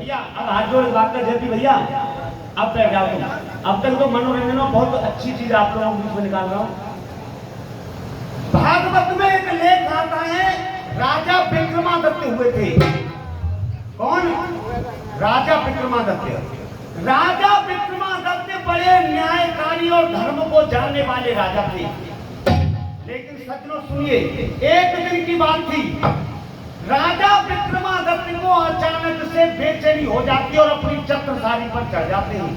भैया अब हाथ जोड़ बात कर जल्दी भैया, अब बैठ जाओ तुम। अब तक तो मनोरंजन में बहुत अच्छी चीज आप लोगों के बीच में निकाल रहा हूँ। भागवत में एक लेख आता है, राजा विक्रमादित्य हुए थे। कौन? राजा विक्रमादित्य। राजा विक्रमादित्य बड़े न्यायकारी और धर्म को जानने वाले राजा थे। लेकिन सज्जनों सुनिए, एक दिन की बात थी, राजा विक्रमादित्य को अचानक से बेचैनी हो जाती है और अपनी छत्रसारी पर चढ़ जाते हैं।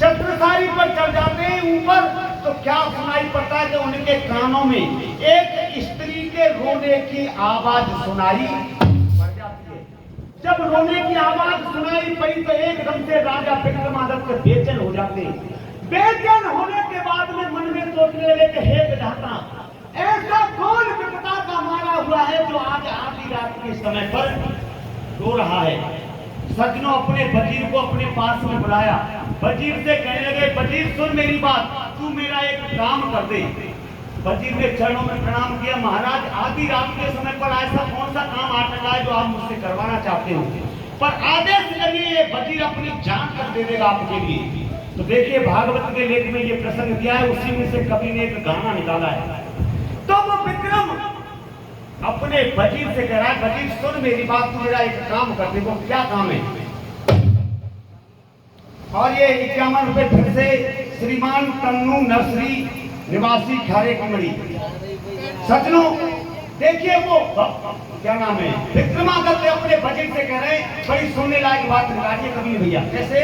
छत्रसारी पर चढ़ जाते हैं ऊपर, तो क्या सुनाई पड़ता है कि उनके कानों में एक स्त्री के रोने की आवाज सुनाई पड़ जाती है। जब रोने की आवाज सुनाई पड़ी तो एकदम से राजा विक्रमादित्य बेचैन हो जाते हैं। बेचैन होने के बाद में मन में सोचने लगे कि हे विधाता, ऐसा कौन विपदा का मारा हुआ है जो आज आधी रात के समय पर रो रहा है। सज्जनों अपने वजीर को अपने पास में बुलाया। वजीर से कहने लगे, वजीर सुन मेरी बात, तू मेरा एक काम कर दे। वजीर ने चरणों में प्रणाम किया, महाराज आधी रात के समय पर ऐसा कौन सा काम आ रहा है जो आप मुझसे करवाना चाहते हो, पर आदेश करिए, वजीर अपनी जान कर दे देगा आपके लिए। तो देखिए भागवत के लेख में ये प्रसंग दिया है, उसी में से कवि ने एक गाना निकाला है। तो वो विक्रम अपने वजीर से कह रहा है, वजीर सुन मेरी बात, तू मेरा एक काम कर दे। वो क्या काम है? और ये 51 रुपए फिर से श्रीमान तन्नू नर्सरी निवासी खारे कुमड़ी। सज्जनों देखिए वो क्या नाम है, विक्रमादित्य अपने वजीर से कह रहे हैं, बड़ी सुनने लायक बात निकालिए कबीर भैया। कैसे?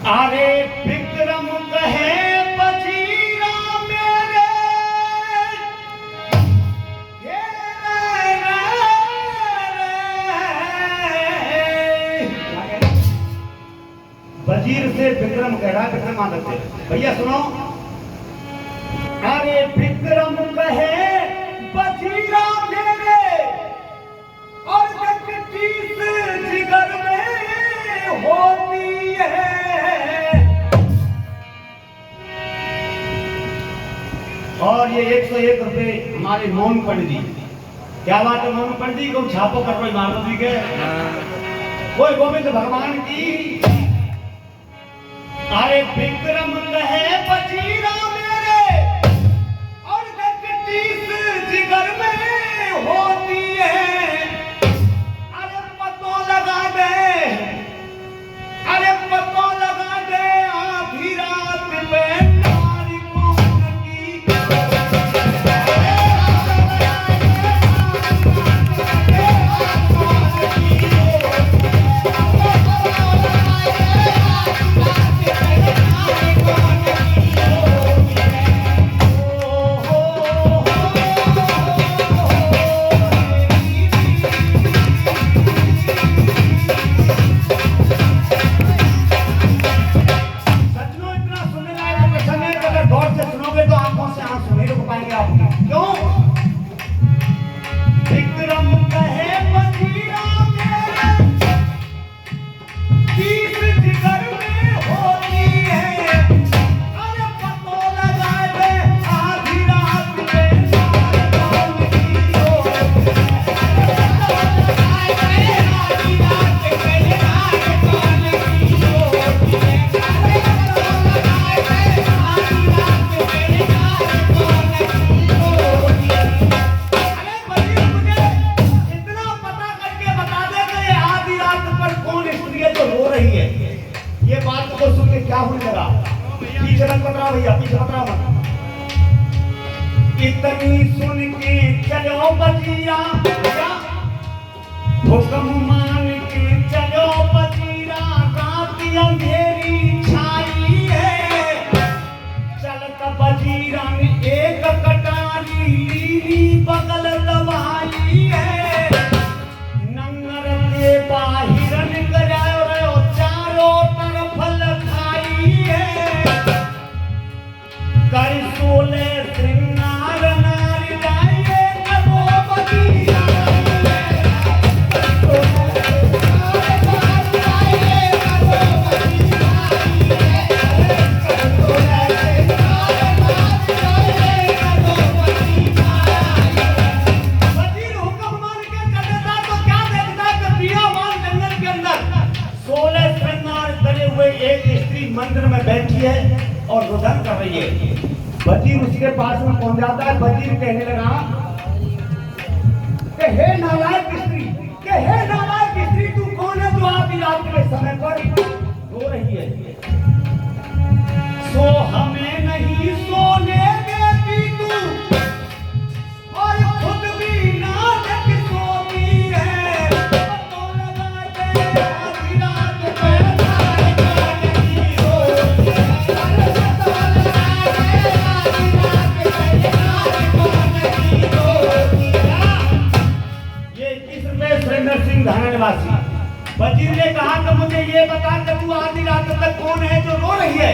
अरे विक्रम कहे बजीरा मेरे, वजीर से विक्रम कह रहा है विक्रमादित्य, भैया सुनो। अरे विक्रम कहे बजीरा मेरे, और किस जिगर में होती है। और ये 101 रुपए हमारे मोहन पंडित जी। क्या बात है मोहन पंडित जी को छापो कर रहे माधव जी के, कोई गोविंद भगवान की। अरे विक्रम कहे बजीरा मेरे, और किस जिगर में होती है। अरे पतो लगा दे, अरे पतो लगा दे, आधी रात पे नारी कौन की। ये बात को सुन के क्या होने लगा? पीछे रंग बतरा भैया, पीछे बतरा मत। इतनी सुन के चलो बजीरा, हुक्म मान के चलो बजीरा, रात अंधेरी छाई है। चलत बजीरा ने एक कटारी लीली बगल दबाई है। नंगर के बाहिरन गजायो रहो, चारों तरफ लखाई है। कर सोले श्रृंगार नार जाइए कबो बजीरा। में बैठी है और रुदन कर रही है। वजीर उसके पास में पहुंच जाता है। वजीर कहने लगा कि हे नालायक स्त्री, कि हे नालायक स्त्री, तू कौन है जो आधी रात के समय पर रो रही है? सो हमें नहीं सोने देती तू, और खुद भी नाटक सोती है। तो लगा के आधी रात सुरेंद्र सिंह धारणवासी। वजीर ने कहा कि मुझे ये बता कि तू आधी रात तक कौन है जो रो रही है?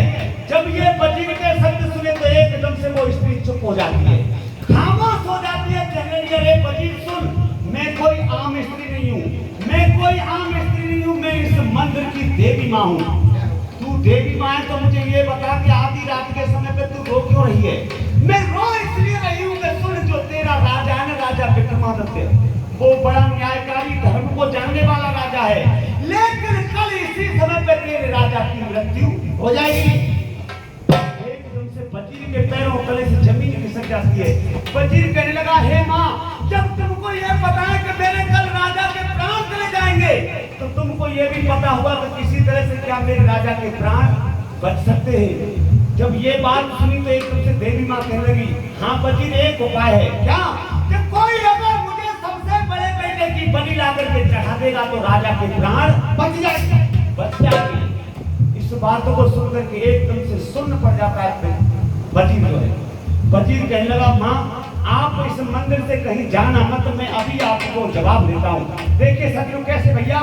जब ये वजीर के शब्द सुने तो एकदम से वो स्त्री चुप हो जाती है, खामोश हो जाती है। कहने लगी, अरे वजीर सुन, मैं कोई आम स्त्री नहीं हूँ, मैं कोई आम स्त्री नहीं हूँ, मैं इस मंदिर की देवी माँ हूँ। तू देवी माँ है तो मुझे ये बता कि आधी रात के समय पे तू रो क्यों रही है? मैं रो इसलिए रही हूँ कि सुन, जो तेरा राजा है ना, राजा विक्रमादित्य, वो बड़ा न्यायकारी, धर्म को जानने वाला राजा है, लेकिन कल इसी समय पे तेरे राजा की मृत्यु हो जाएगी। एकदम से वजीर के पैरों तले से जमीन खिसक जाती है। वजीर कहने लगा, हे माँ, जब तुमको ये पता है कि मेरे कल राजा के प्राण चले जाएंगे, तो तुमको ये भी पता होगा कि किसी तरह से क्या मेरे राजा के प्राण बच सकते हैं। जब ये बात सुनी तो एकदम से देवी माँ कहने लगी, हाँ वजीर, एक उपाय है। क्या? कि कोई अगर की बलि लाकर के चढ़ा देगा तो राजा के प्राण बच जाएंगे। इस बातों को सुनकर के एकदम से सुन्न पड़ जाता है वजीर जो है। वजीर कहने लगा, माँ, आप इस मंदिर से कहीं जाना मत, मैं अभी आपको जवाब देता हूँ। देखिए सचिव कैसे भैया